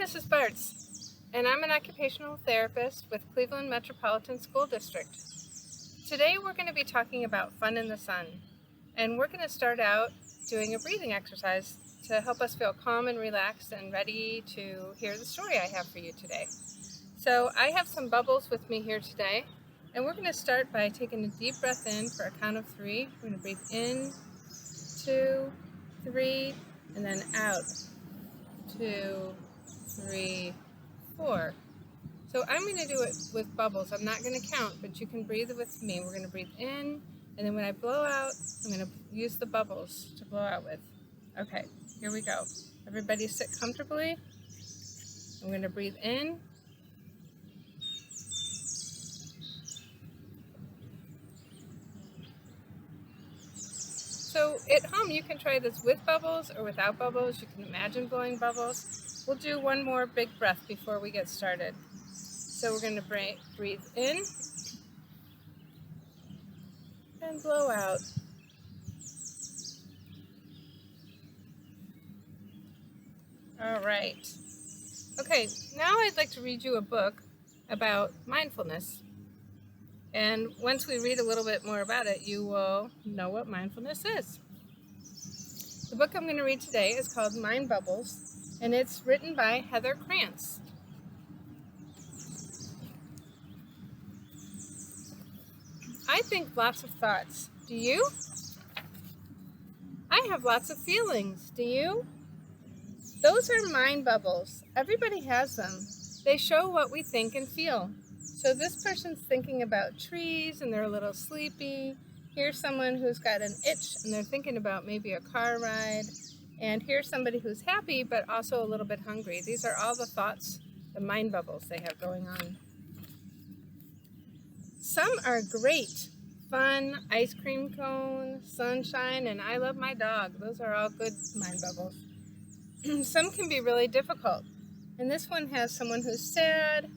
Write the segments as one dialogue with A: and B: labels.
A: this is Bartz, and I'm an occupational therapist with Cleveland Metropolitan School District. Today we're going to be talking about fun in the sun, and we're going to start out doing a breathing exercise to help us feel calm and relaxed and ready to hear the story I have for you today. So I have some bubbles with me here today, and we're going to start by taking a deep breath in for a count of 3. We're going to breathe in, 2, 3, and then out, 2, 3, 4. So I'm going to do it with bubbles. I'm not going to count, but you can breathe with me. We're going to breathe in, and then when I blow out, I'm going to use the bubbles to blow out with. Okay, here we go. Everybody sit comfortably. I'm going to breathe in. So at home you can try this with bubbles or without bubbles. You can imagine blowing bubbles. We'll do one more big breath before we get started. So we're going to breathe in and blow out. All right. Okay, now I'd like to read you a book about mindfulness. And once we read a little bit more about it, you will know what mindfulness is. The book I'm going to read today is called Mind Bubbles, and it's written by Heather Krantz. I think lots of thoughts. Do you? I have lots of feelings. Do you? Those are mind bubbles. Everybody has them. They show what we think and feel. So this person's thinking about trees and they're a little sleepy. Here's someone who's got an itch and they're thinking about maybe a car ride. And here's somebody who's happy but also a little bit hungry. These are all the thoughts, the mind bubbles they have going on. Some are great. Fun, ice cream cone, sunshine, and I love my dog. Those are all good mind bubbles. Some can be really difficult. And this one has someone who's sad,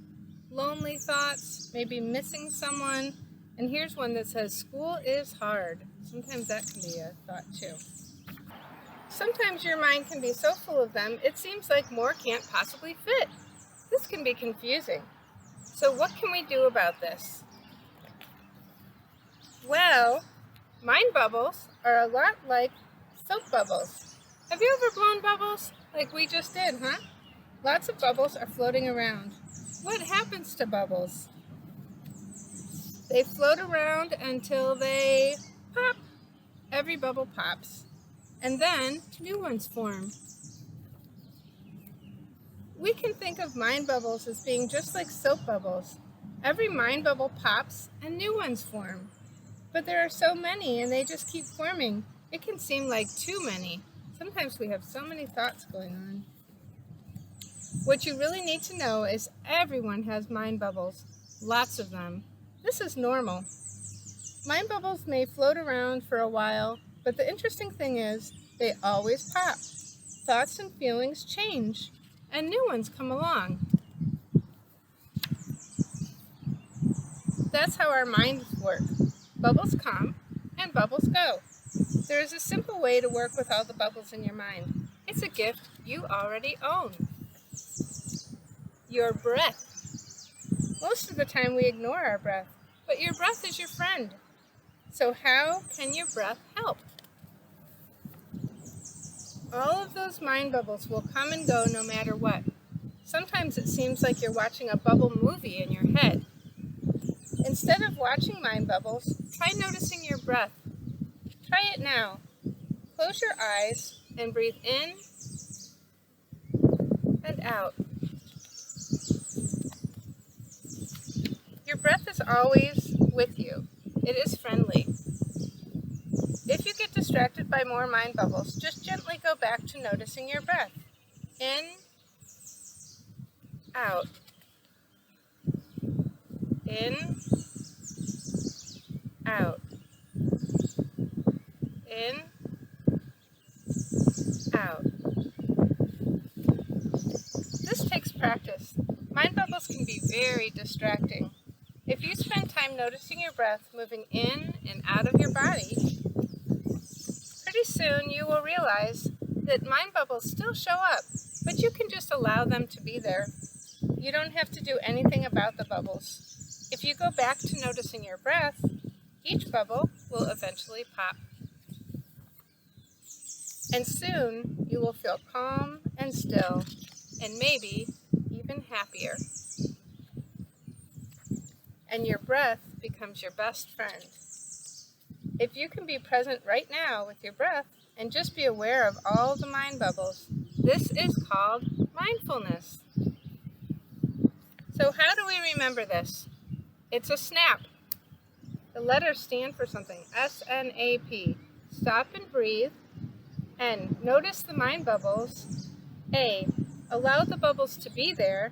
A: lonely thoughts, maybe missing someone. And here's one that says, school is hard. Sometimes that can be a thought too. Sometimes your mind can be so full of them, it seems like more can't possibly fit. This can be confusing. So what can we do about this? Well, mind bubbles are a lot like soap bubbles. Have you ever blown bubbles like we just did, huh? Lots of bubbles are floating around. What happens to bubbles? They float around until they pop. Every bubble pops. And then new ones form. We can think of mind bubbles as being just like soap bubbles. Every mind bubble pops and new ones form. But there are so many and they just keep forming. It can seem like too many. Sometimes we have so many thoughts going on. What you really need to know is everyone has mind bubbles, lots of them. This is normal. Mind bubbles may float around for a while, but the interesting thing is they always pop. Thoughts and feelings change, and new ones come along. That's how our minds work. Bubbles come and bubbles go. There is a simple way to work with all the bubbles in your mind. It's a gift you already own. Your breath. Most of the time we ignore our breath, but your breath is your friend. So how can your breath help? All of those mind bubbles will come and go no matter what. Sometimes it seems like you're watching a bubble movie in your head. Instead of watching mind bubbles, try noticing your breath. Try it now. Close your eyes and breathe in and out. Your breath is always with you. It is friendly. If you get distracted by more mind bubbles, just gently go back to noticing your breath. In, out. In, out. In, out. This takes practice. Mind bubbles can be very distracting. If you spend time noticing your breath moving in and out of your body, pretty soon you will realize that mind bubbles still show up, but you can just allow them to be there. You don't have to do anything about the bubbles. If you go back to noticing your breath, each bubble will eventually pop. And soon you will feel calm and still, and maybe even happier. And your breath becomes your best friend. If you can be present right now with your breath and just be aware of all the mind bubbles, this is called mindfulness. So how do we remember this? It's a SNAP. The letters stand for something. S-N-A-P. Stop and breathe. N. Notice the mind bubbles. A. Allow the bubbles to be there.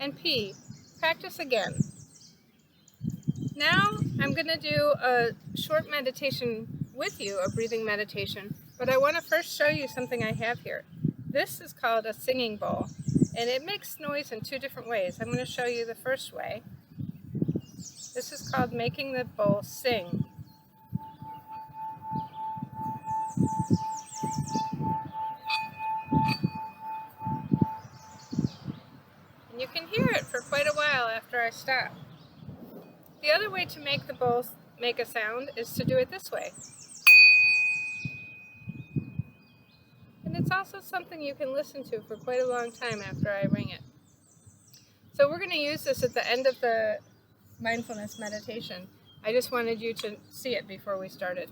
A: And P. Practice again. Now I'm going to do a short meditation with you, a breathing meditation, but I want to first show you something I have here. This is called a singing bowl, and it makes noise in two different ways. I'm going to show you the first way. This is called making the bowl sing. And you can hear it for quite a while after I stop. The other way to make the bowl make a sound is to do it this way. And it's also something you can listen to for quite a long time after I ring it. So we're going to use this at the end of the mindfulness meditation. I just wanted you to see it before we started.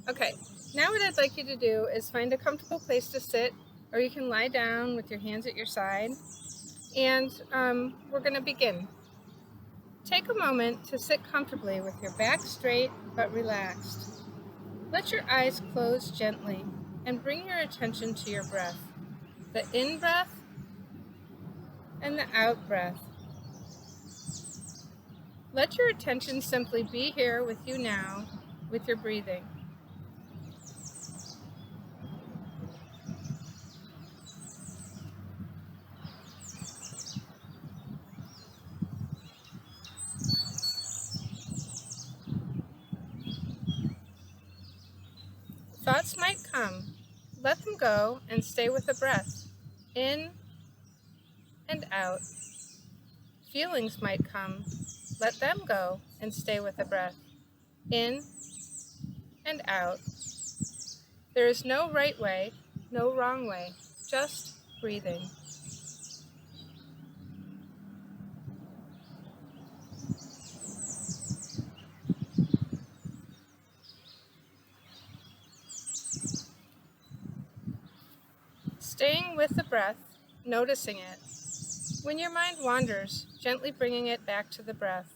A: Okay, now what I'd like you to do is find a comfortable place to sit, or you can lie down with your hands at your side, and we're going to begin. Take a moment to sit comfortably with your back straight but relaxed. Let your eyes close gently and bring your attention to your breath, the in-breath and the out-breath. Let your attention simply be here with you now, with your breathing. Thoughts might come. Let them go and stay with the breath, in and out. Feelings might come. Let them go and stay with the breath, in and out. There is no right way, no wrong way, just breathing. Staying with the breath, noticing it. When your mind wanders, gently bringing it back to the breath.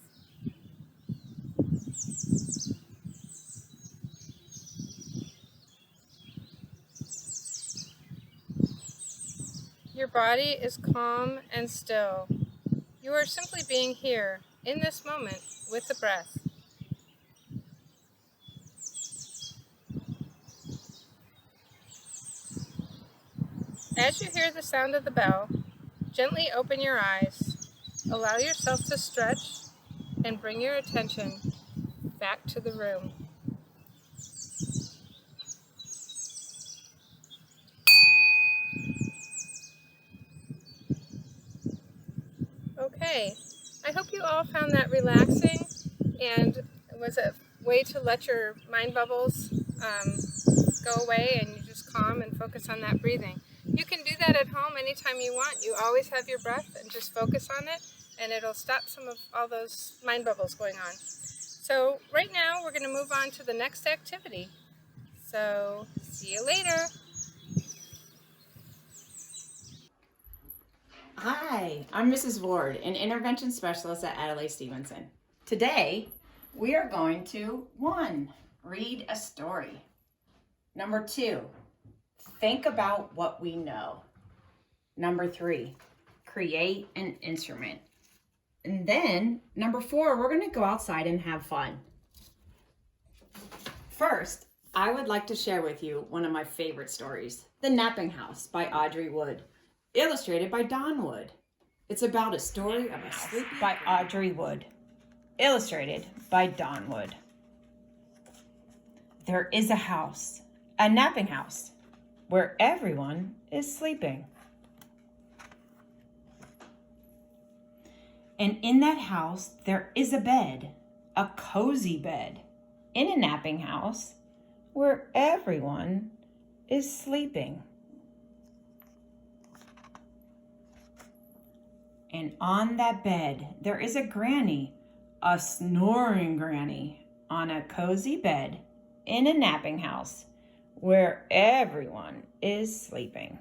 A: Your body is calm and still. You are simply being here, in this moment, with the breath. As you hear the sound of the bell, gently open your eyes. Allow yourself to stretch and bring your attention back to the room. Okay, I hope you all found that relaxing and it was a way to let your mind bubbles go away and you just calm and focus on that breathing. You can do that at home anytime you want. You always have your breath and just focus on it, and it'll stop some of all those mind bubbles going on. So right now we're going to move on to the next activity. So see you later.
B: Hi, I'm Mrs. Ward, an intervention specialist at Adelaide Stevenson. Today, we are going to 1. Read a story. 2. Think about what we know. 3. Create an instrument. And then, 4, we're going to go outside and have fun. First, I would like to share with you one of my favorite stories, The Napping House by Audrey Wood, illustrated by Don Wood. It's about a story of a sleepy by Audrey Wood, illustrated by Don Wood. There is a house, a napping house, where everyone is sleeping. And in that house, there is a bed, a cozy bed, in a napping house where everyone is sleeping. And on that bed, there is a granny, a snoring granny, on a cozy bed in a napping house where everyone is sleeping.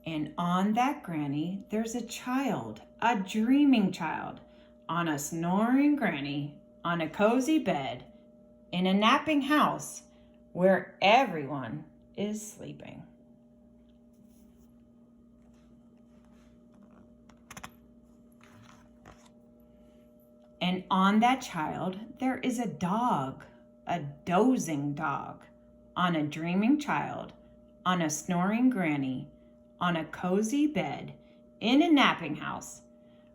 B: And on that granny, there's a child, a dreaming child, on a snoring granny, on a cozy bed, in a napping house where everyone is sleeping. And on that child, there is a dog, a dozing dog, on a dreaming child, on a snoring granny, on a cozy bed, in a napping house,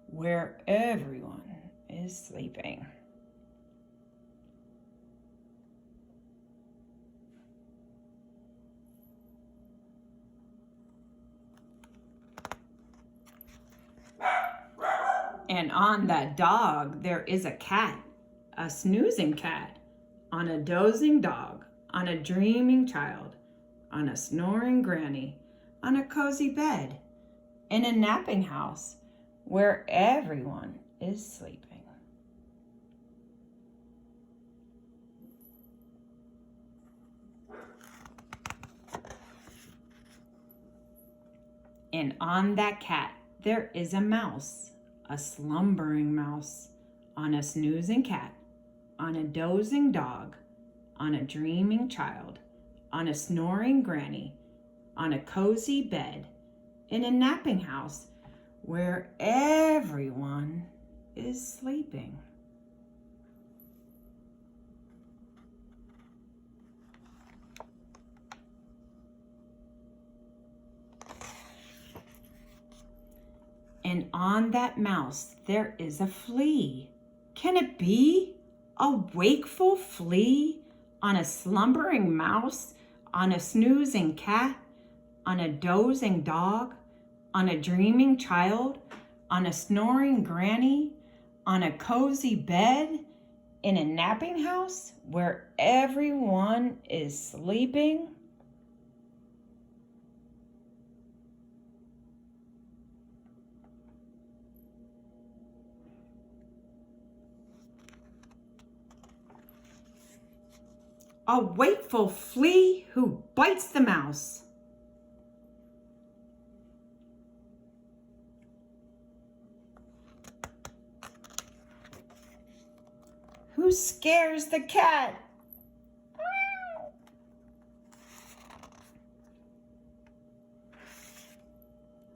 B: where everyone is sleeping. And on that dog, there is a cat, a snoozing cat, on a dozing dog, on a dreaming child, on a snoring granny, on a cozy bed, in a napping house where everyone is sleeping. And on that cat, there is a mouse, a slumbering mouse, on a snoozing cat, on a dozing dog, on a dreaming child, on a snoring granny, on a cozy bed, in a napping house where everyone is sleeping. And on that mouse, there is a flea. Can it be a wakeful flea on a slumbering mouse, on a snoozing cat, on a dozing dog, on a dreaming child, on a snoring granny, on a cozy bed, in a napping house where everyone is sleeping? A wakeful flea who bites the mouse. Who scares the cat?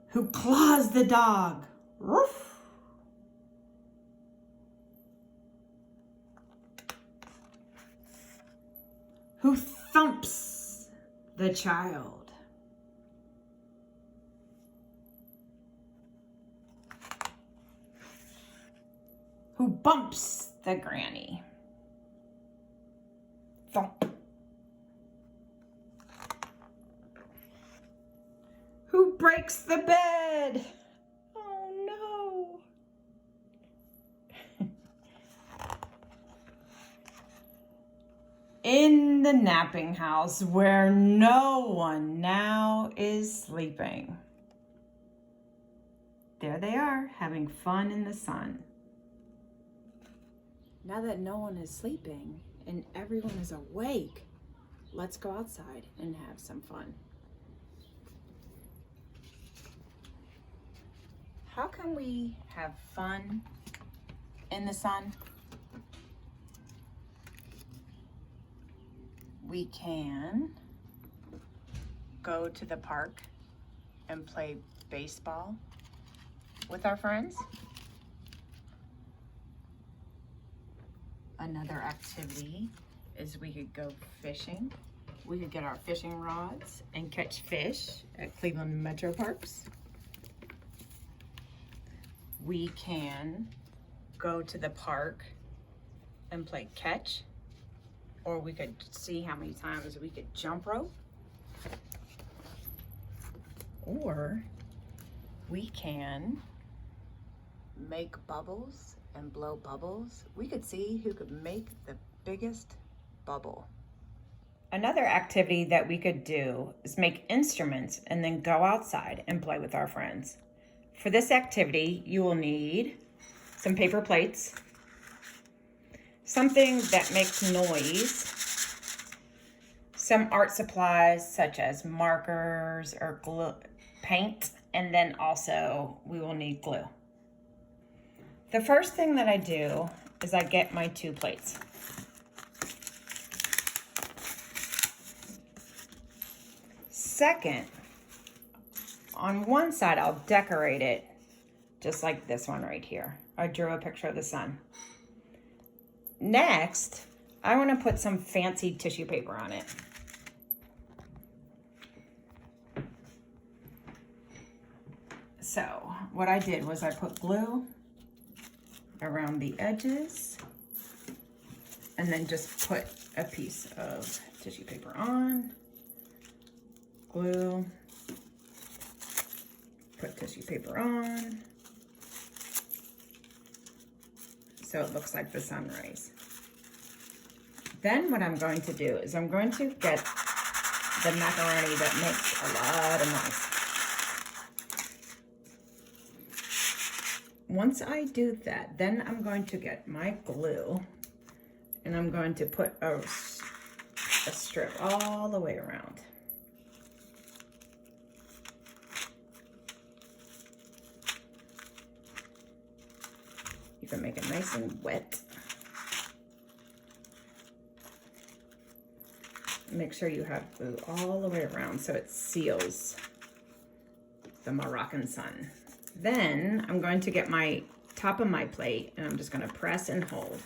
B: Who claws the dog? Ruff. Who thumps the child? Who bumps the granny? Thump. Who breaks the bed? Oh no. In the napping house where no one now is sleeping. There they are, having fun in the sun. Now that no one is sleeping and everyone is awake, let's go outside and have some fun. How can we have fun in the sun? We can go to the park and play baseball with our friends. Another activity is we could go fishing. We could get our fishing rods and catch fish at Cleveland Metro Parks. We can go to the park and play catch, or we could see how many times we could jump rope. Or we can make bubbles and blow bubbles. We could see who could make the biggest bubble. Another activity that we could do is make instruments and then go outside and play with our friends. For this activity, you will need some paper plates, something that makes noise, some art supplies such as markers or glue, paint, and then also we will need glue. The first thing that I do is I get my 2 plates. Second, on one side, I'll decorate it just like this one right here. I drew a picture of the sun. Next, I want to put some fancy tissue paper on it. So what I did was I put glue around the edges and then just put a piece of tissue paper on. Glue, put tissue paper on, so it looks like the sunrise. Then what I'm going to do is I'm going to get the macaroni that makes a lot of noise. Once I do that, then I'm going to get my glue and I'm going to put a strip all the way around. You can make it nice and wet. Make sure you have glue all the way around so it seals the Moroccan sun. Then I'm going to get my top of my plate and I'm just going to press and hold.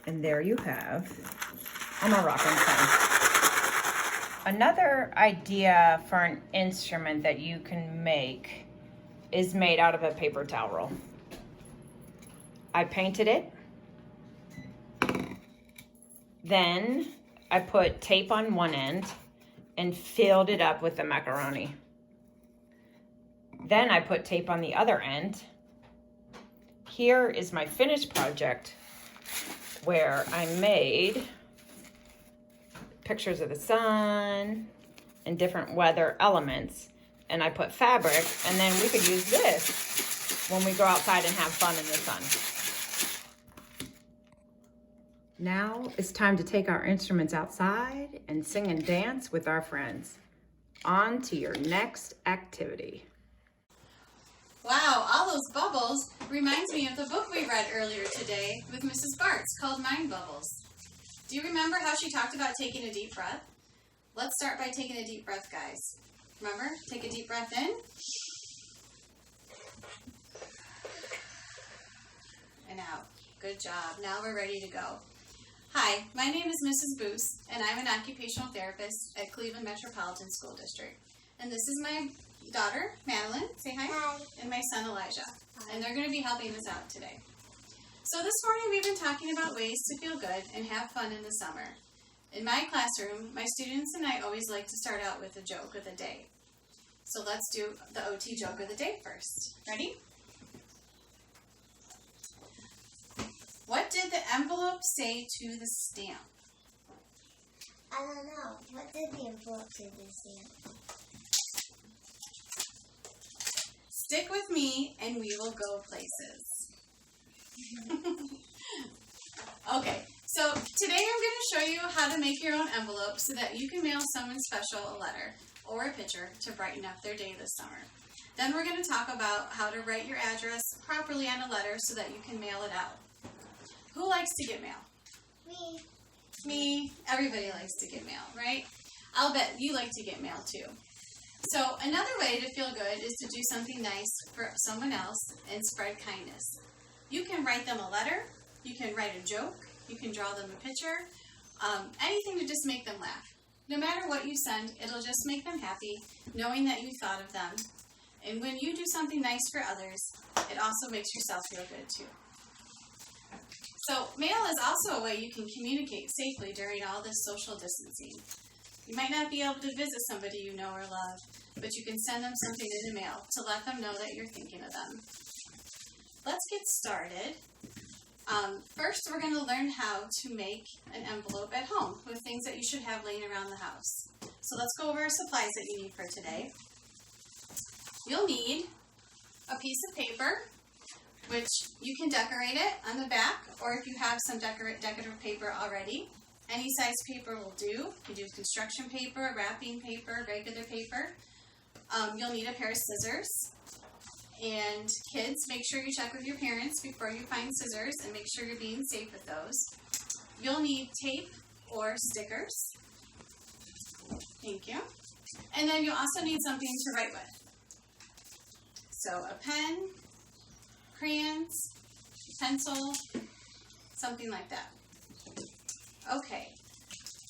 B: And there you have a Moroccan sun. Another idea for an instrument that you can make is made out of a paper towel roll. I painted it. Then I put tape on one end and filled it up with the macaroni. Then I put tape on the other end. Here is my finished project where I made pictures of the sun and different weather elements. And I put fabric, and then we could use this when we go outside and have fun in the sun. Now it's time to take our instruments outside and sing and dance with our friends. On to your next activity.
C: Wow, all those bubbles reminds me of the book we read earlier today with Mrs. Bartz called Mind Bubbles. Do you remember how she talked about taking a deep breath? Let's start by taking a deep breath, guys. Remember, take a deep breath in. And out. Good job. Now we're ready to go. Hi, my name is Mrs. Boos, and I'm an occupational therapist at Cleveland Metropolitan School District. And this is my daughter, Madeline. Say hi.
D: Hi.
C: And my son, Elijah. Hi. And they're going to be helping us out today. So this morning we've been talking about ways to feel good and have fun in the summer. In my classroom, my students and I always like to start out with a joke of the day. So let's do the OT joke of the day first. Ready? What did the envelope say to the stamp?
D: I don't know. What did the envelope say to the stamp?
C: Stick with me and we will go places. Okay, so today I'm going to show you how to make your own envelope so that you can mail someone special a letter or a picture to brighten up their day this summer. Then we're going to talk about how to write your address properly on a letter so that you can mail it out. Who likes to get mail?
D: Me.
C: Me. Everybody likes to get mail, right? I'll bet you like to get mail too. So another way to feel good is to do something nice for someone else and spread kindness. You can write them a letter, you can write a joke, you can draw them a picture, anything to just make them laugh. No matter what you send, it'll just make them happy knowing that you thought of them. And when you do something nice for others, it also makes yourself feel good too. So mail is also a way you can communicate safely during all this social distancing. You might not be able to visit somebody you know or love, but you can send them something in the mail to let them know that you're thinking of them. Let's get started. First, we're going to learn how to make an envelope at home with things that you should have laying around the house. So let's go over our supplies that you need for today. You'll need a piece of paper, which you can decorate it on the back, or if you have some decorative paper already, any size paper will do. You can do construction paper, wrapping paper, regular paper. You'll need a pair of scissors. And kids, make sure you check with your parents before you find scissors and make sure you're being safe with those. You'll need tape or stickers. Thank you. And then you'll also need something to write with. So a pen, crayons, pencil, something like that. Okay,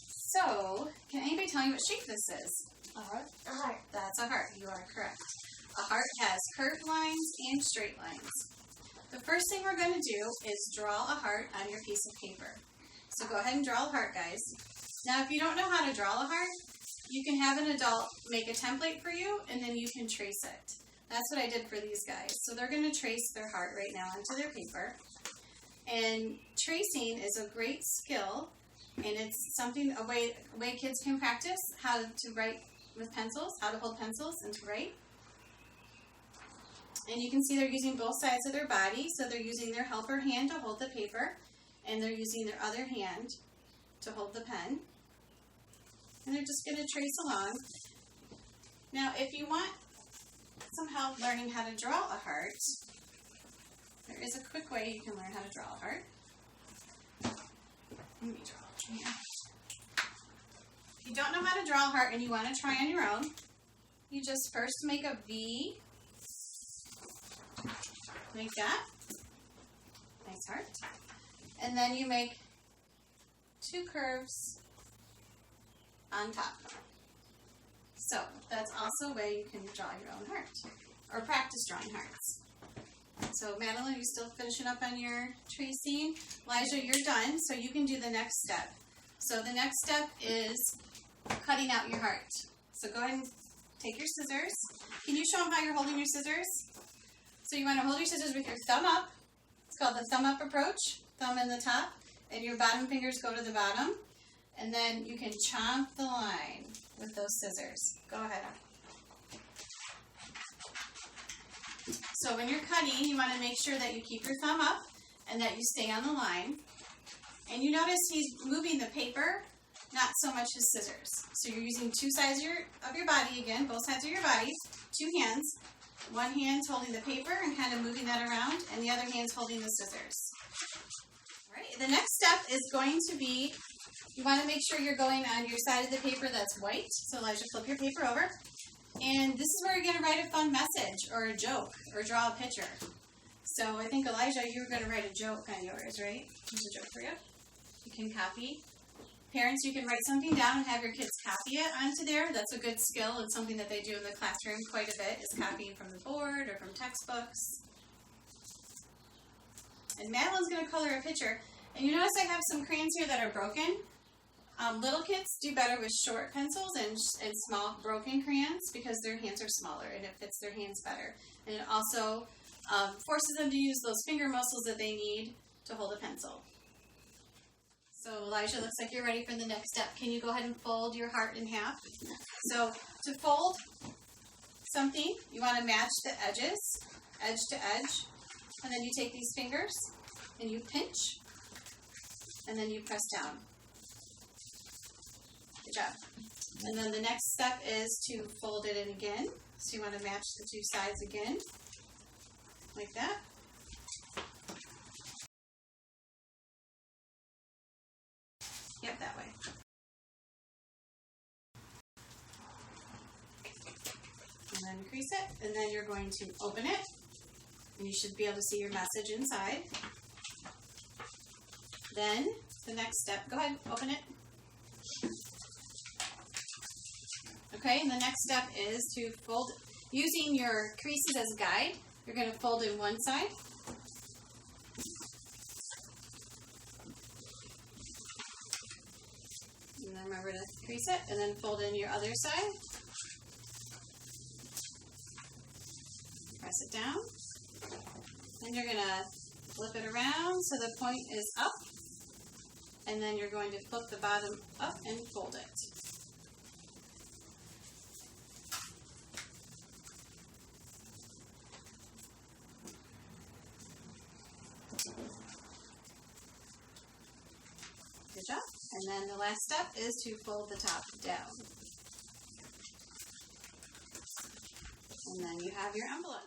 C: so can anybody tell me what shape this is?
D: A heart. A heart.
C: That's a heart. You are correct. A heart has curved lines and straight lines. The first thing we're going to do is draw a heart on your piece of paper. So go ahead and draw a heart, guys. Now, if you don't know how to draw a heart, you can have an adult make a template for you, and then you can trace it. That's what I did for these guys. So they're going to trace their heart right now onto their paper. And tracing is a great skill, and it's a way kids can practice how to write with pencils, how to hold pencils and to write. And you can see they're using both sides of their body, so they're using their helper hand to hold the paper, and they're using their other hand to hold the pen. And they're just going to trace along. Now, if you want some help learning how to draw a heart, there is a quick way you can learn how to draw a heart. Let me draw it here. If you don't know how to draw a heart and you want to try on your own, you just first make a V, like that, nice heart, and then you make two curves on top. So that's also a way you can draw your own heart, or practice drawing hearts. So Madeline, are you still finishing up on your tracing? Elijah, you're done, so you can do the next step. So the next step is cutting out your heart. So go ahead and take your scissors. Can you show them how you're holding your scissors? So you want to hold your scissors with your thumb up. It's called the thumb up approach. Thumb in the top, and your bottom fingers go to the bottom. And then you can chomp the line with those scissors. Go ahead. So when you're cutting, you want to make sure that you keep your thumb up and that you stay on the line. And you notice he's moving the paper, not so much his scissors. So you're using two sides of your body again, both sides of your body, two hands. One hand's holding the paper and kind of moving that around, and the other hand's holding the scissors. All right, the next step is going to be, you want to make sure you're going on your side of the paper that's white. So Elijah, flip your paper over. And this is where you're going to write a fun message or a joke or draw a picture. So I think, Elijah, you were going to write a joke on yours, right? Here's a joke for you. You can copy. Parents, you can write something down and have your kids copy it onto there. That's a good skill and something that they do in the classroom quite a bit, is copying from the board or from textbooks. And Madeline's going to color a picture. And you notice I have some crayons here that are broken. Little kids do better with short pencils and small broken crayons because their hands are smaller and it fits their hands better. And it also forces them to use those finger muscles that they need to hold a pencil. So Elijah, looks like you're ready for the next step. Can you go ahead and fold your heart in half? So to fold something, you want to match the edges, edge to edge. And then you take these fingers and you pinch and then you press down. Good job. And then the next step is to fold it in again. So you want to match the two sides again, like that. Yep, that way. And then crease it, and then you're going to open it, and you should be able to see your message inside. Then, the next step, go ahead, open it. Okay, and the next step is to fold, using your creases as a guide, you're going to fold in one side. And then remember to crease it and then fold in your other side. Press it down. Then you're going to flip it around so the point is up. And then you're going to flip the bottom up and fold it. Good job. And then the last step is to fold the top down. And then you have your envelope.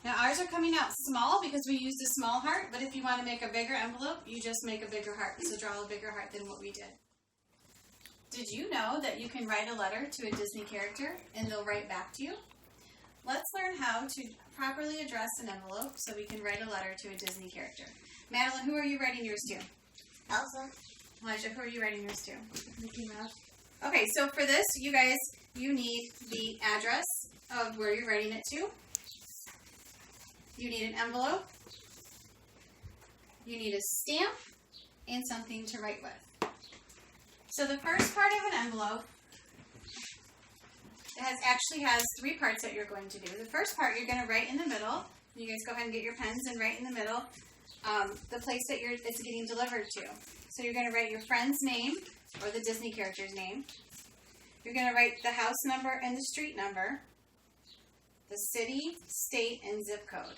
C: Now ours are coming out small because we used a small heart, but if you want to make a bigger envelope, you just make a bigger heart. So draw a bigger heart than what we did. Did you know that you can write a letter to a Disney character and they'll write back to you? Let's learn how to properly address an envelope so we can write a letter to a Disney character. Madeline, who are you writing yours to?
D: Elsa.
C: Elijah, who are you writing yours to? Mickey Mouse. Okay, so for this, you guys, you need the address of where you're writing it to. You need an envelope. You need a stamp and something to write with. So the first part of an envelope actually has three parts that you're going to do. The first part you're going to write in the middle. You guys go ahead and get your pens and write in the middle the place that it's getting delivered to. So you're going to write your friend's name or the Disney character's name. You're going to write the house number and the street number, the city, state, and zip code.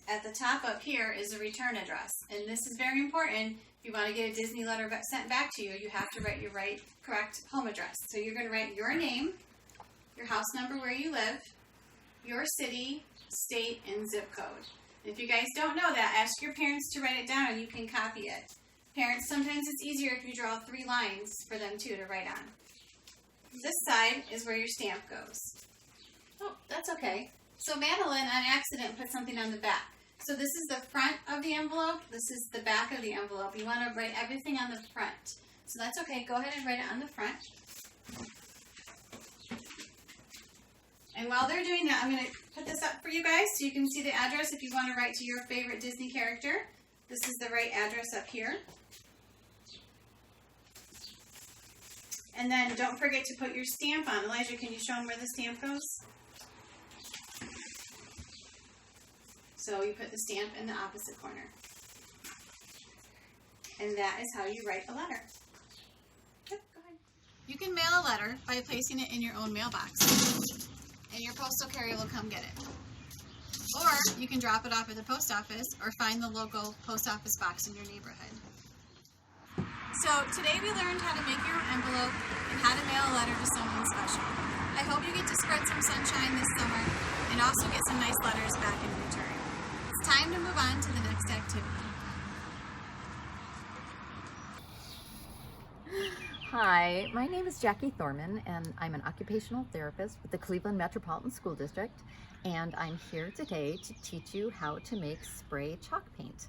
C: At the top up here is a return address, and this is very important. If you want to get a Disney letter sent back to you, you have to write your correct home address. So you're going to write your name, your house number where you live, your city, state, and zip code. If you guys don't know that, ask your parents to write it down and you can copy it. Parents, sometimes it's easier if you draw 3 lines for them too to write on. This side is where your stamp goes. Oh, that's okay. So Madeline, on accident, put something on the back. So this is the front of the envelope. This is the back of the envelope. You want to write everything on the front. So that's okay. Go ahead and write it on the front. And while they're doing that, I'm going to put this up for you guys so you can see the address if you want to write to your favorite Disney character. This is the right address up here. And then don't forget to put your stamp on. Elijah, can you show them where the stamp goes? So you put the stamp in the opposite corner. And that is how you write a letter. Yep, go ahead. You can mail a letter by placing it in your own mailbox. And your postal carrier will come get it. Or you can drop it off at the post office or find the local post office box in your neighborhood. So today we learned how to make your own envelope and how to mail a letter to someone special. I hope you get to spread some sunshine this summer and also get some nice letters back in return. It's time to move on to the next activity.
E: Hi, my name is Jackie Thorman, and I'm an occupational therapist with the Cleveland Metropolitan School District, and I'm here today to teach you how to make spray chalk paint.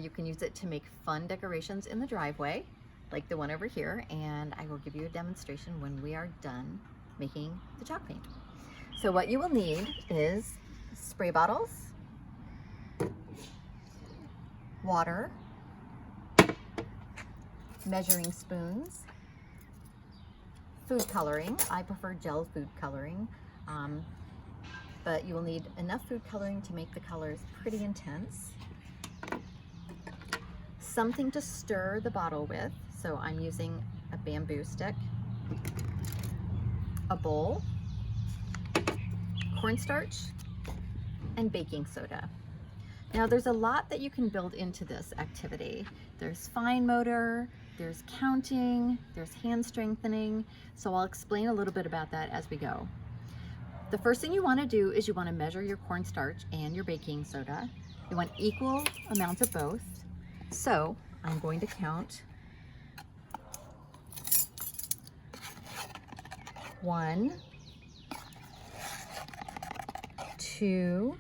E: You can use it to make fun decorations in the driveway, like the one over here, and I will give you a demonstration when we are done making the chalk paint. So what you will need is spray bottles, water, measuring spoons, food coloring. I prefer gel food coloring, but you will need enough food coloring to make the colors pretty intense. Something to stir the bottle with, so I'm using a bamboo stick, a bowl, cornstarch, and baking soda. Now there's a lot that you can build into this activity. There's fine motor, there's counting, there's hand strengthening, so I'll explain a little bit about that as we go. The first thing you want to do is you want to measure your cornstarch and your baking soda. You want equal amounts of both. So I'm going to count 1, 2,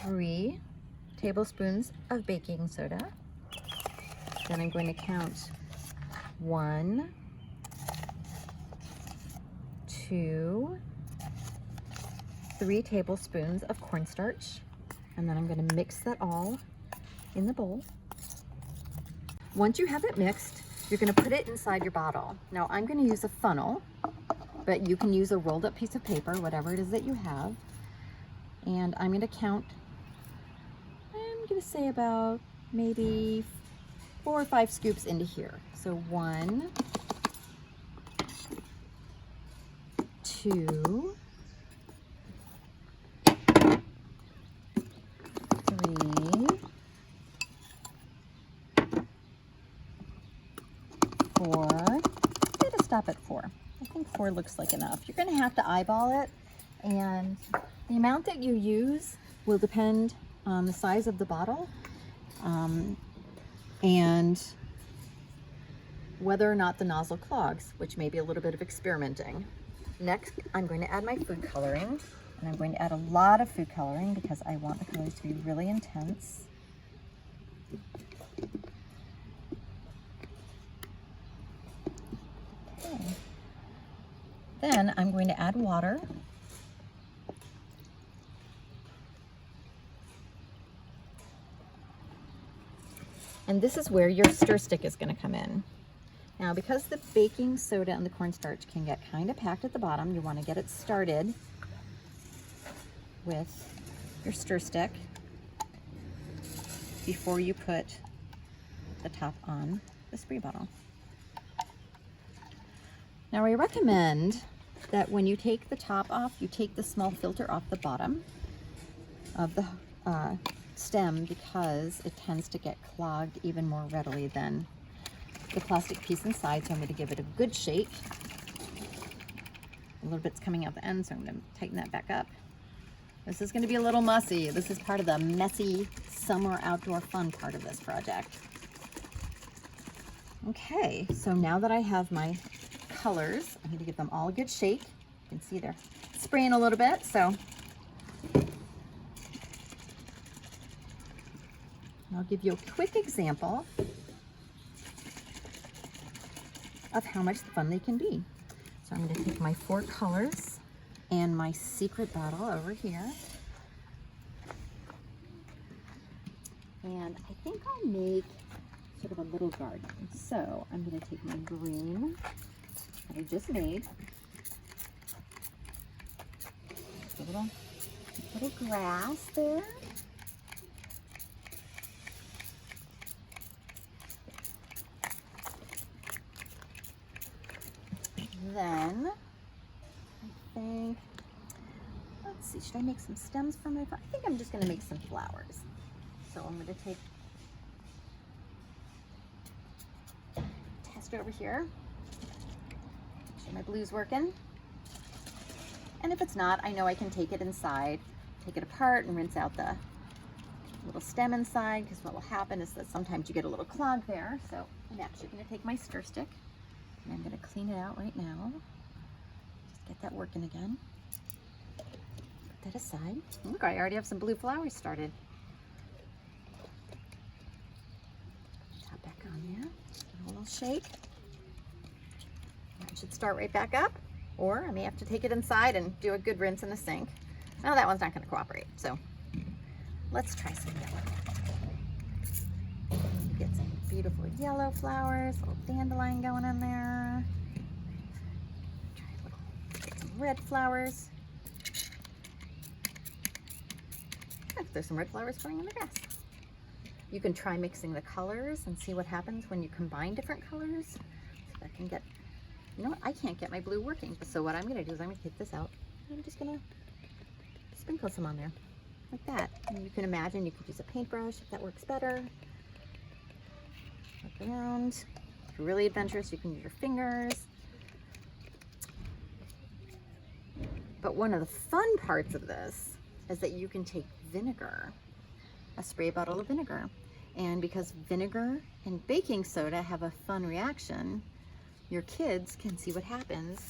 E: 3 tablespoons of baking soda. Then I'm going to count 1, 2, 3 tablespoons of cornstarch. And then I'm going to mix that all in the bowl. Once you have it mixed, you're going to put it inside your bottle. Now I'm going to use a funnel, but you can use a rolled up piece of paper, whatever it is that you have. And I'm going to count, I'm going to say about maybe 4 or 5 scoops into here. So 1, 2, 3, 4. I'm going to stop at 4. I think 4 looks like enough. You're going to have to eyeball it, and the amount that you use will depend on the size of the bottle and whether or not the nozzle clogs, which may be a little bit of experimenting. Next, I'm going to add my food coloring, and I'm going to add a lot of food coloring because I want the colors to be really intense. Okay. Then I'm going to add water. And this is where your stir stick is going to come in. Now, because the baking soda and the cornstarch can get kind of packed at the bottom, you want to get it started with your stir stick before you put the top on the spray bottle. Now, I recommend that when you take the top off, you take the small filter off the bottom of the stem, because it tends to get clogged even more readily than the plastic piece inside. So I'm going to give it a good shake. A little bit's coming out the end, so I'm going to tighten that back up. This is going to be a little messy. This is part of the messy summer outdoor fun part of this project. Okay, so now that I have my colors, I'm going to give them all a good shake. You can see they're spraying a little bit, so I'll give you a quick example of how much fun they can be. So I'm going to take my 4 colors and my secret bottle over here. And I think I'll make sort of a little garden. So I'm going to take my green that I just made. A little grass there. Then I think, let's see, should I make some stems for my, I think I'm just going to make some flowers. So I'm going to take, test over here, make sure my blue's working. And if it's not, I know I can take it inside, take it apart and rinse out the little stem inside, because what will happen is that sometimes you get a little clog there. So I'm actually going to take my stir stick and I'm going to clean it out right now. Just get that working again. Put that aside. Look, I already have some blue flowers started. Top back on there. Give it a little shake. That should start right back up. Or I may have to take it inside and do a good rinse in the sink. No, that one's not going to cooperate. So let's try some yellow. Get some beautiful yellow flowers, a little dandelion going in there. Try a little, get some red flowers. There's some red flowers growing in the grass. You can try mixing the colors and see what happens when you combine different colors. So that can get, you know what, I can't get my blue working. So what I'm going to do is I'm going to take this out and I'm just going to sprinkle some on there like that. And you can imagine you could use a paintbrush if that works better. Look around. If you're really adventurous, you can use your fingers. But one of the fun parts of this is that you can take vinegar, a spray bottle of vinegar. And because vinegar and baking soda have a fun reaction, your kids can see what happens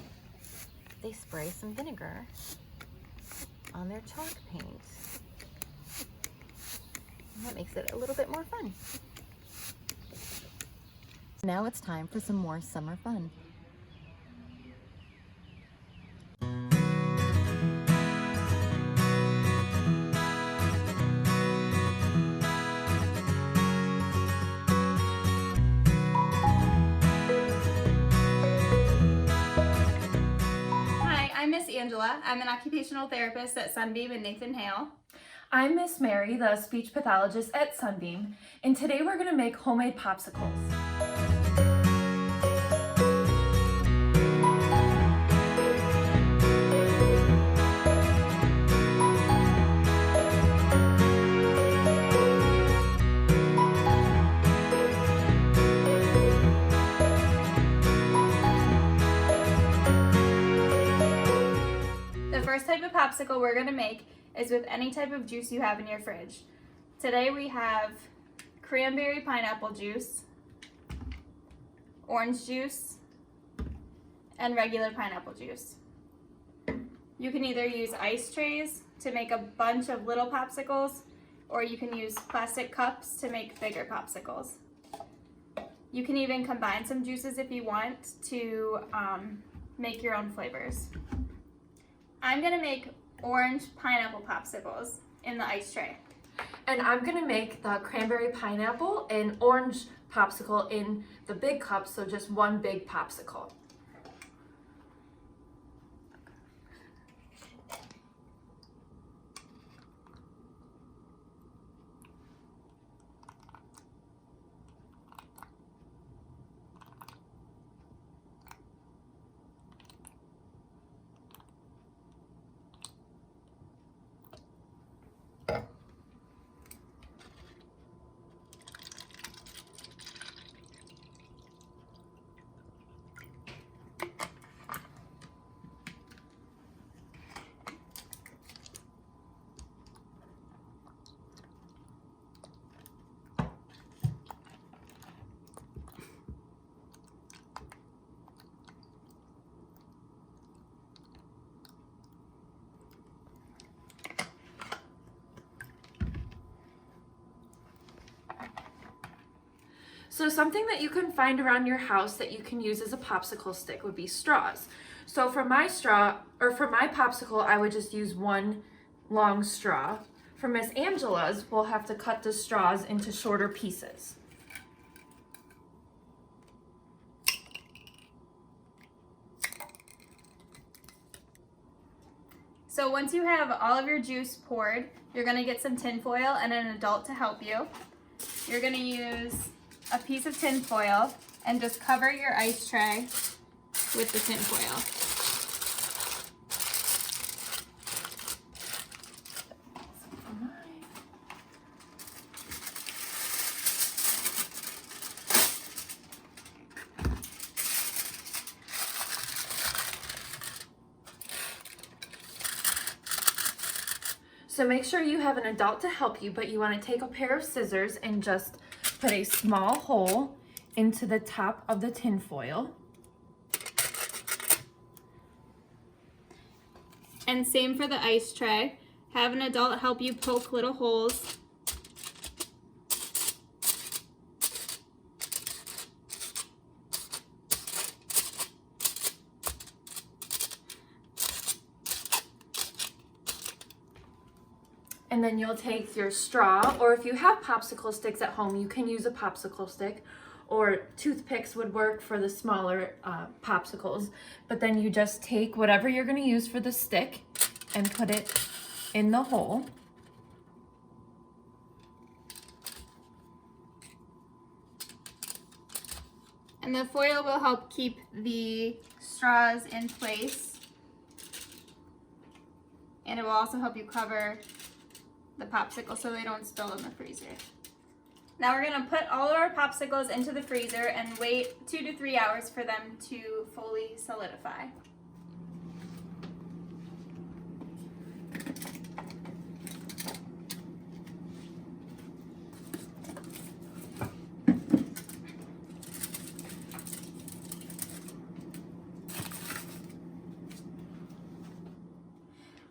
E: if they spray some vinegar on their chalk paint. And that makes it a little bit more fun. Now it's time for some more summer fun.
F: Angela. I'm an occupational therapist at Sunbeam in Nathan Hale.
G: I'm Miss Mary, the speech pathologist at Sunbeam, and today we're going to make homemade popsicles.
F: The first type of popsicle we're going to make is with any type of juice you have in your fridge. Today we have cranberry pineapple juice, orange juice, and regular pineapple juice. You can either use ice trays to make a bunch of little popsicles, or you can use plastic cups to make bigger popsicles. You can even combine some juices if you want to make your own flavors. I'm going to make orange pineapple popsicles in the ice tray.
G: And I'm going to make the cranberry pineapple and orange popsicle in the big cup, so just one big popsicle. So something that you can find around your house that you can use as a popsicle stick would be straws. So for my popsicle, I would just use one long straw. For Miss Angela's, we'll have to cut the straws into shorter pieces.
F: So once you have all of your juice poured, you're going to get some tin foil and an adult to help you. You're going to use a piece of tin foil and just cover your ice tray with the tin foil.
G: So make sure you have an adult to help you, but you want to take a pair of scissors and just put a small hole into the top of the tin foil.
F: And same for the ice tray. Have an adult help you poke little holes.
G: And then you'll take your straw, or if you have popsicle sticks at home, you can use a popsicle stick, or toothpicks would work for the smaller popsicles. But then you just take whatever you're going to use for the stick and put it in the hole.
F: And the foil will help keep the straws in place. And it will also help you cover the popsicle so they don't spill in the freezer. Now we're going to put all of our popsicles into the freezer and wait 2 to 3 hours for them to fully solidify.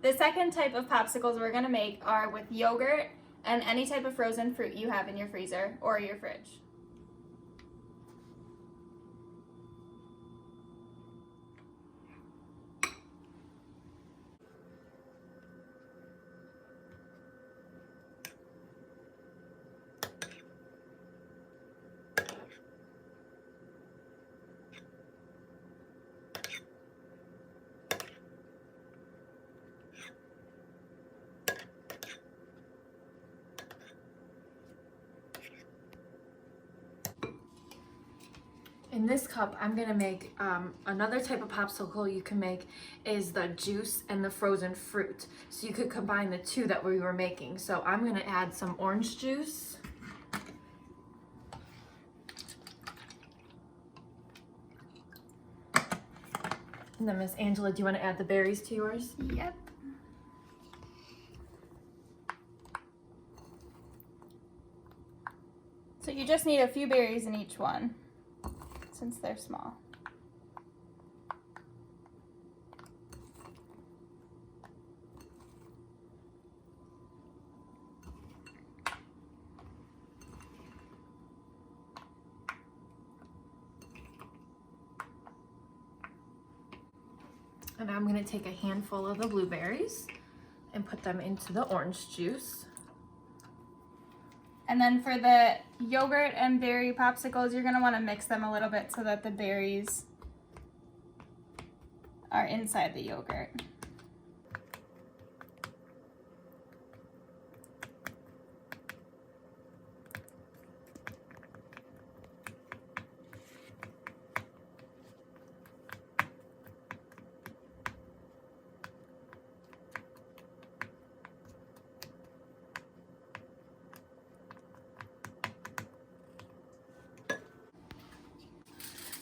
F: The second type of popsicles we're going to make are with yogurt and any type of frozen fruit you have in your freezer or your fridge.
G: In this cup, I'm gonna make another type of popsicle you can make is the juice and the frozen fruit. So you could combine the two that we were making. So I'm gonna add some orange juice. And then Miss Angela, do you wanna add the berries to yours?
F: Yep. So you just need a few berries in each one, since they're small.
G: And I'm gonna take a handful of the blueberries and put them into the orange juice.
F: And then for the yogurt and berry popsicles, you're gonna wanna mix them a little bit so that the berries are inside the yogurt.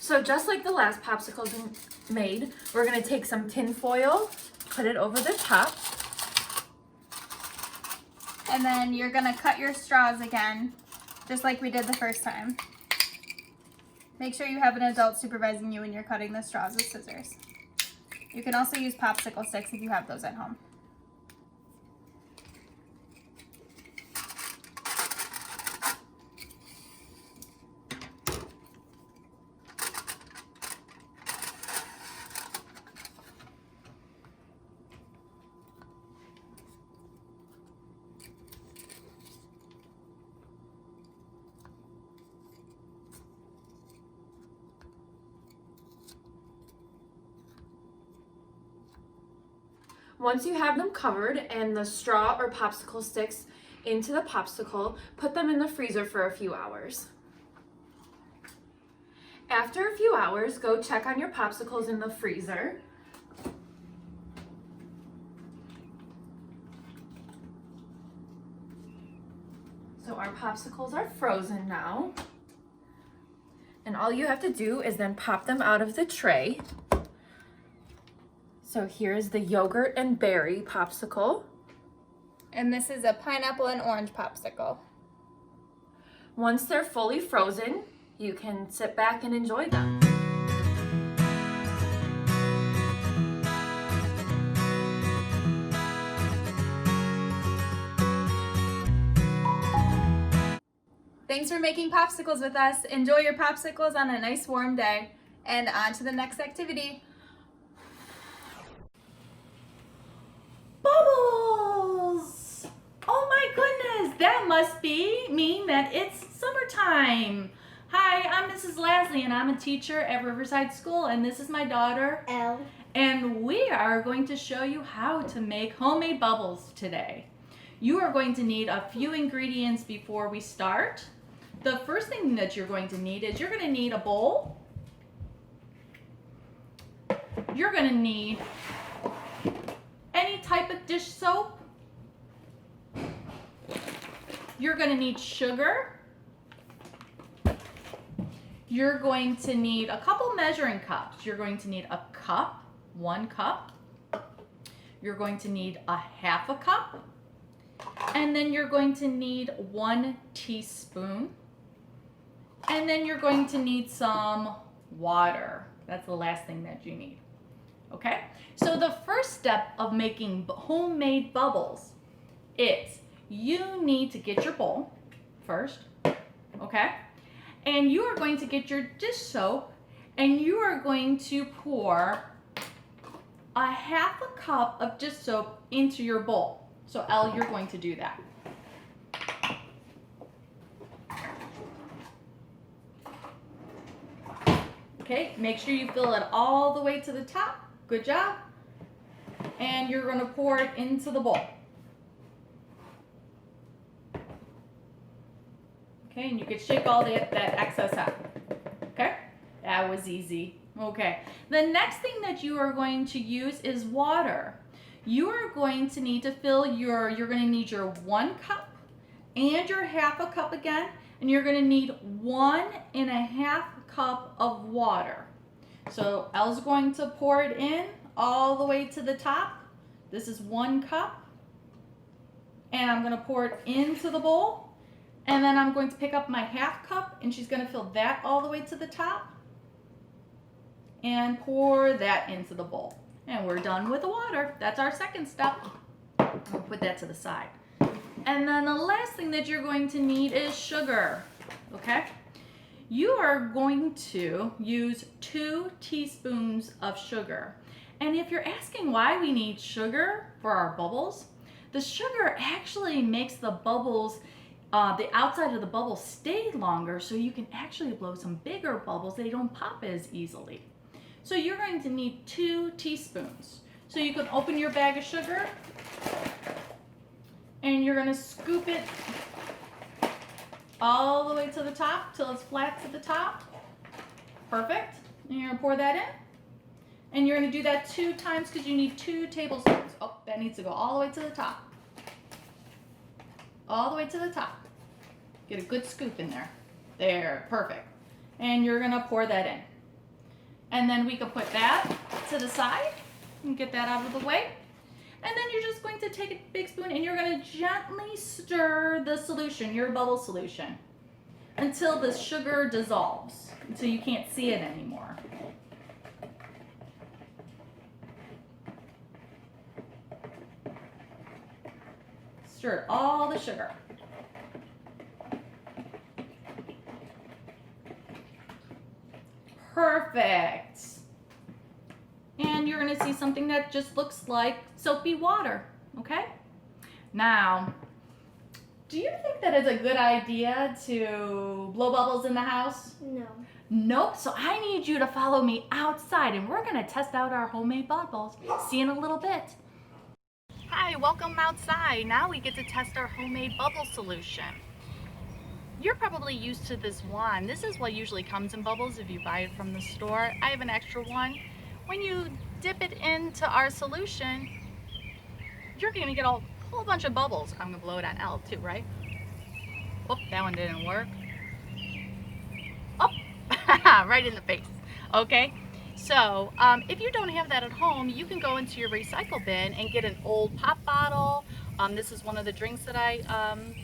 G: So just like the last popsicles we made, we're gonna take some tin foil, put it over the top.
F: And then you're gonna cut your straws again, just like we did the first time. Make sure you have an adult supervising you when you're cutting the straws with scissors. You can also use popsicle sticks if you have those at home.
G: Once you have them covered and the straw or popsicle sticks into the popsicle, put them in the freezer for a few hours. After a few hours, go check on your popsicles in the freezer. So our popsicles are frozen now. And all you have to do is then pop them out of the tray. So here's the yogurt and berry popsicle.
F: And this is a pineapple and orange popsicle.
G: Once they're fully frozen, you can sit back and enjoy them.
F: Thanks for making popsicles with us. Enjoy your popsicles on a nice warm day. And on to the next activity.
H: Bubbles! Oh my goodness, that must mean that it's summertime. Hi, I'm Mrs. Lasley and I'm a teacher at Riverside School, and this is my daughter,
D: Elle.
H: and we are going to show you how to make homemade bubbles today. You are going to need a few ingredients before we start. The first thing that you're going to need is you're going to need a bowl. You're going to need any type of dish soap. You're going to need sugar. You're going to need a couple measuring cups. You're going to need a cup, 1 cup. You're going to need a half a cup. And then you're going to need 1 teaspoon. And then you're going to need some water. That's the last thing that you need. Okay? So the first step of making homemade bubbles is you need to get your bowl first. Okay? And you are going to get your dish soap and you are going to pour a half a cup of dish soap into your bowl. So Elle, you're going to do that. Okay, make sure you fill it all the way to the top. Good job. And you're going to pour it into the bowl. Okay, and you can shake all that excess out. Okay, That was easy. Okay. The next thing that you are going to use is water. You are going to need to fill you're going to need your 1 cup and your half a cup again, and you're going to need 1.5 cup of water. So Elle's going to pour it in all the way to the top. This is 1 cup. And I'm going to pour it into the bowl. And then I'm going to pick up my half cup, and she's going to fill that all the way to the top. And pour that into the bowl. And we're done with the water. That's our second step. We'll put that to the side. And then the last thing that you're going to need is sugar. Okay? You are going to use 2 teaspoons of sugar. And if you're asking why we need sugar for our bubbles, the sugar actually makes the bubbles, the outside of the bubble stay longer, so you can actually blow some bigger bubbles. They don't pop as easily. So you're going to need 2 teaspoons. So you can open your bag of sugar and you're going to scoop it all the way to the top till it's flat to the top. Perfect. And you're going to pour that in. And you're going to do that 2 times because you need 2 tablespoons. Oh, that needs to go all the way to the top. All the way to the top. Get a good scoop in there. There, perfect. And you're going to pour that in. And then we can put that to the side and get that out of the way. And then you're just going to take a big spoon and you're going to gently stir the solution, your bubble solution, until the sugar dissolves, until you can't see it anymore. Stir all the sugar. Perfect. And you're going to see something that just looks like soapy water, okay? Now, do you think that it's a good idea to blow bubbles in the house?
D: No.
H: Nope, so I need you to follow me outside and we're going to test out our homemade bubbles. See you in a little bit. Hi, welcome outside. Now we get to test our homemade bubble solution. You're probably used to this wand. This is what usually comes in bubbles if you buy it from the store. I have an extra one. When you dip it into our solution, you're going to get a whole bunch of bubbles. I'm going to blow it on L too, right? Whoop, that one didn't work. Oh, right in the face. Okay, so if you don't have that at home, you can go into your recycle bin and get an old pop bottle. This is one of the drinks that I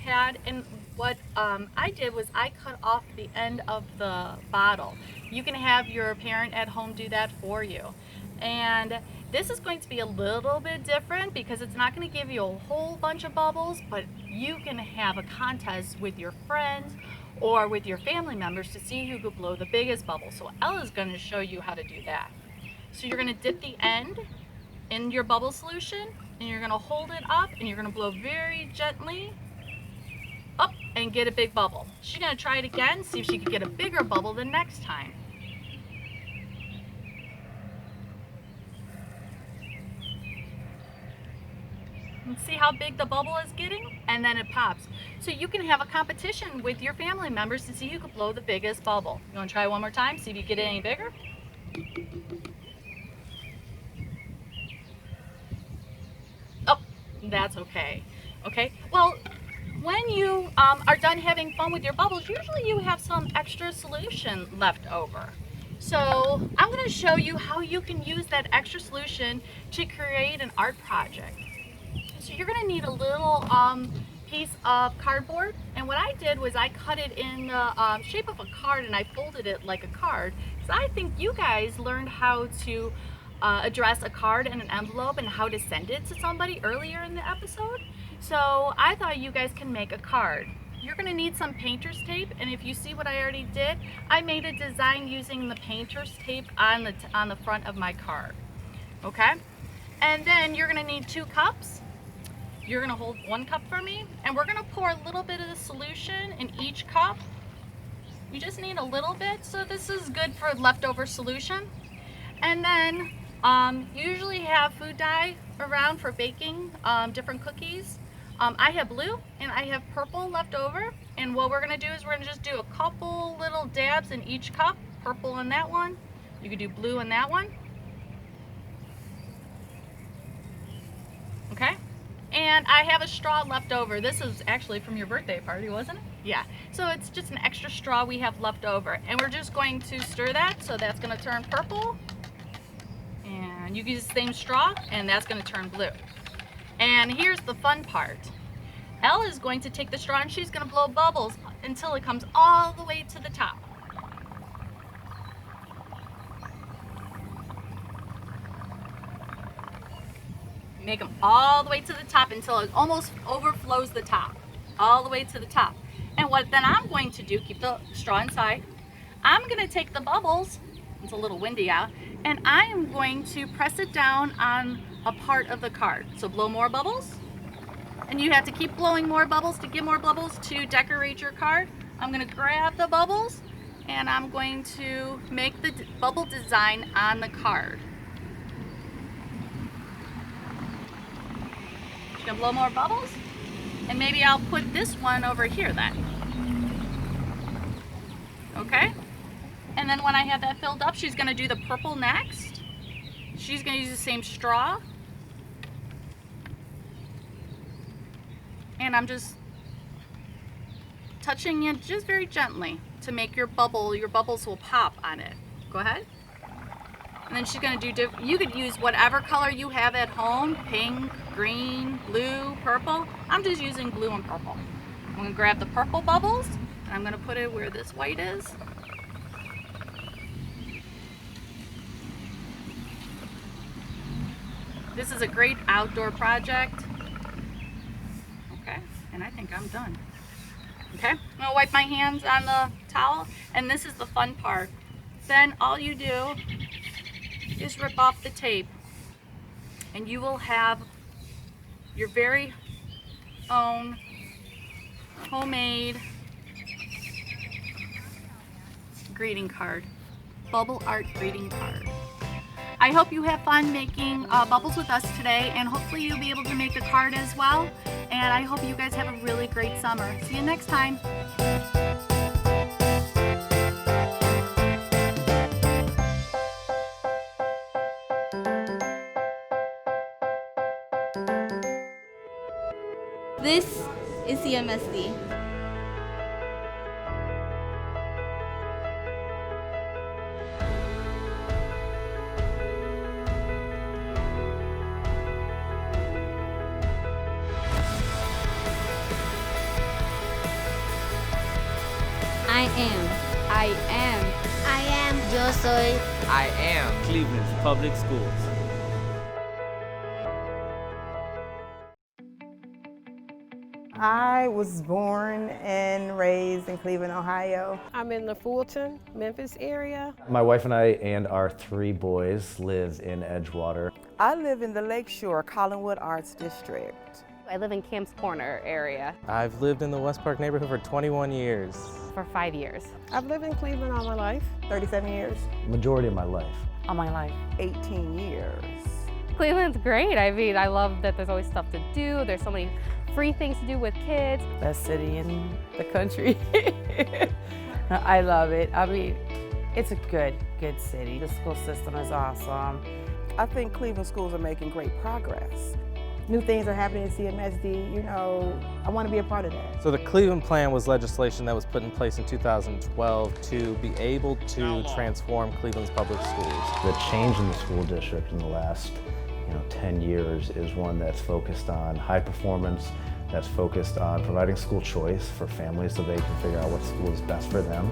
H: had, and what I did was I cut off the end of the bottle. You can have your parent at home do that for you. And this is going to be a little bit different because it's not going to give you a whole bunch of bubbles, but you can have a contest with your friends or with your family members to see who could blow the biggest bubble. So Ella's going to show you how to do that. So you're going to dip the end in your bubble solution and you're going to hold it up and you're going to blow very gently up and get a big bubble. She's going to try it again, see if she can get a bigger bubble the next time. And see how big the bubble is getting, and then it pops. So you can have a competition with your family members to see who can blow the biggest bubble. You want to try one more time, see if you get it any bigger? Oh, that's okay. Okay, well, when you are done having fun with your bubbles, usually you have some extra solution left over. So I'm going to show you how you can use that extra solution to create an art project. So you're going to need a little piece of cardboard, and what I did was I cut it in the shape of a card and I folded it like a card. So I think you guys learned how to address a card in an envelope and how to send it to somebody earlier in the episode. So I thought you guys can make a card. You're going to need some painter's tape, and if you see what I already did, I made a design using the painter's tape on the front of my card. Okay? And then you're going to need 2 cups. You're going to hold 1 cup for me, and we're going to pour a little bit of the solution in each cup. You just need a little bit, so this is good for leftover solution. And then you usually have food dye around for baking different cookies. I have blue and I have purple left over, and what we're going to do is we're going to just do a couple little dabs in each cup purple in that one. You could do blue in that one. Okay? And I have a straw left over. This is actually from your birthday party, wasn't it? Yeah. So it's just an extra straw we have left over. And we're just going to stir that, so that's going to turn purple. And you can use the same straw, and that's going to turn blue. And here's the fun part. Elle is going to take the straw and she's going to blow bubbles until it comes all the way to the top. Make them all the way to the top until it almost overflows the top, all the way to the top. And what then I'm going to do, keep the straw inside, I'm going to take the bubbles, it's a little windy out, and I am going to press it down on a part of the card. So blow more bubbles, and you have to keep blowing more bubbles to get more bubbles to decorate your card. I'm going to grab the bubbles and I'm going to make the bubble design on the card. Just going to blow more bubbles, and maybe I'll put this one over here then. Okay? And then when I have that filled up, she's going to do the purple next. She's going to use the same straw. And I'm just touching it just very gently to make your bubbles will pop on it. Go ahead. And then she's going to do, you could use whatever color you have at home, pink, green, blue, purple. I'm just using blue and purple. I'm going to grab the purple bubbles and I'm going to put it where this white is. This is a great outdoor project. Okay, and I think I'm done. Okay, I'm gonna wipe my hands on the towel, and this is the fun part. Then all you do is rip off the tape, and you will have your very own homemade greeting card, bubble art greeting card. I hope you have fun making bubbles with us today, and hopefully you'll be able to make a card as well. And I hope you guys have a really great summer. See you next time.
I: This is CMSD.
D: I am. Yo soy.
J: I am Cleveland's public schools.
K: I was born and raised in Cleveland, Ohio.
A: I'm in the Fulton, Memphis area.
L: My wife and I and our 3 boys live in Edgewater.
K: I live in the Lakeshore Collinwood Arts District.
M: I live in Camps Corner area.
J: I've lived in the West Park neighborhood for 21 years.
M: For 5 years.
A: I've lived in Cleveland all my life.
K: 37 years.
L: Majority of my life.
M: All my life.
K: 18 years.
M: Cleveland's great. I mean, I love that there's always stuff to do. There's so many free things to do with kids.
N: Best city in the country. I love it. I mean, it's a good city. The school system is awesome.
K: I think Cleveland schools are making great progress. New things are happening in CMSD, you know, I want to be a part of that.
J: So the Cleveland Plan was legislation that was put in place in 2012 to be able to transform Cleveland's public schools.
L: The change in the school district in the last 10 years is one that's focused on high performance, that's focused on providing school choice for families so they can figure out what school is best for them,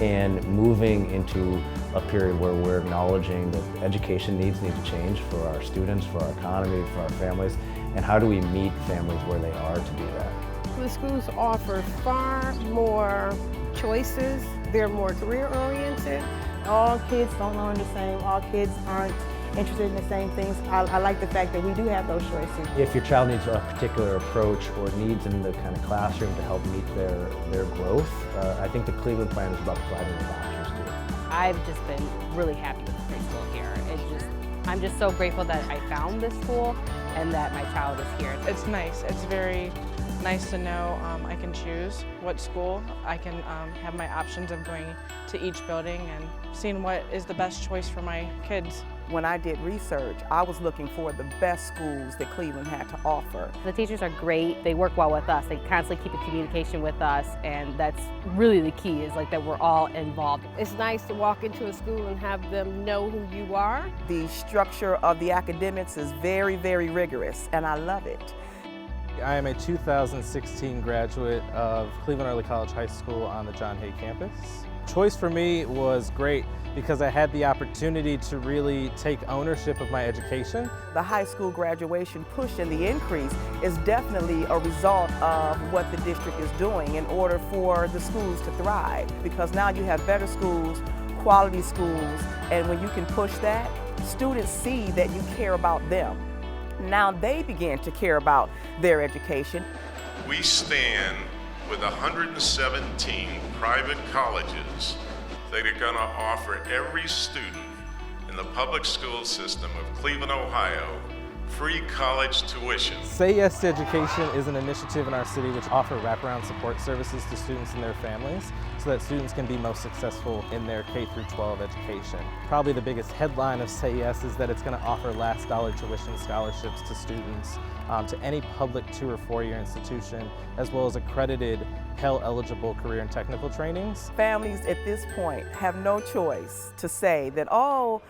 L: and moving into a period where we're acknowledging that education needs to change for our students, for our economy, for our families, and how do we meet families where they are to do that.
A: The schools offer far more choices. They're more career oriented.
K: All kids don't learn the same. All kids aren't interested in the same things. I like the fact that we do have those choices.
L: If your child needs a particular approach or needs in the kind of classroom to help meet their growth, I think the Cleveland Plan is about providing the options to it.
M: I've just been really happy with the preschool here. I'm just so grateful that I found this school and that my child is here.
O: It's nice. It's very nice to know I can choose what school. I can have my options of going to each building and seeing what is the best choice for my kids.
K: When I did research, I was looking for the best schools that Cleveland had to offer.
M: The teachers are great. They work well with us. They constantly keep in communication with us, and that's really the key, is like that we're all involved.
P: It's nice to walk into a school and have them know who you are.
K: The structure of the academics is very, very rigorous, and I love it.
J: I am a 2016 graduate of Cleveland Early College High School on the John Hay campus. Choice for me was great because I had the opportunity to really take ownership of my education.
K: The high school graduation push and the increase is definitely a result of what the district is doing in order for the schools to thrive, because now you have better schools, quality schools, and when you can push that, students see that you care about them. Now they begin to care about their education.
Q: We stand with 117 private colleges that are going to offer every student in the public school system of Cleveland, Ohio, free college tuition.
J: Say Yes to Education is an initiative in our city which offers wraparound support services to students and their families so that students can be most successful in their K-12 education. Probably the biggest headline of Say Yes is that it's going to offer last dollar tuition scholarships to students to any public 2- or 4-year institution, as well as accredited Pell-eligible career and technical trainings.
K: Families at this point have no choice to say that, oh,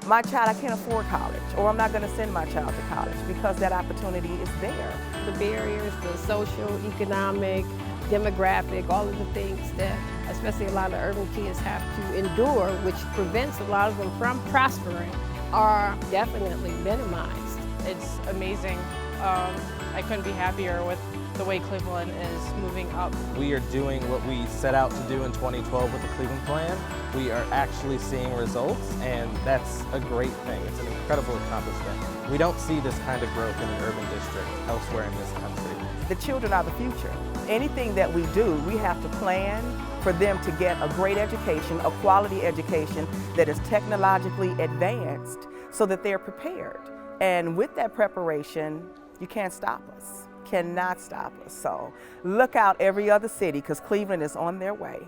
K: my child, I can't afford college, or I'm not going to send my child to college, because that opportunity is there.
P: The barriers, the social, economic, demographic, all of the things that especially a lot of urban kids have to endure, which prevents a lot of them from prospering, are definitely minimized.
O: It's amazing. I couldn't be happier with the way Cleveland is moving up.
J: We are doing what we set out to do in 2012 with the Cleveland Plan. We are actually seeing results, and that's a great thing. It's an incredible accomplishment. We don't see this kind of growth in an urban district elsewhere in this country.
K: The children are the future. Anything that we do, we have to plan for them to get a great education, a quality education that is technologically advanced so that they're prepared. And with that preparation, you can't stop us, cannot stop us. So look out every other city, because Cleveland is on their way.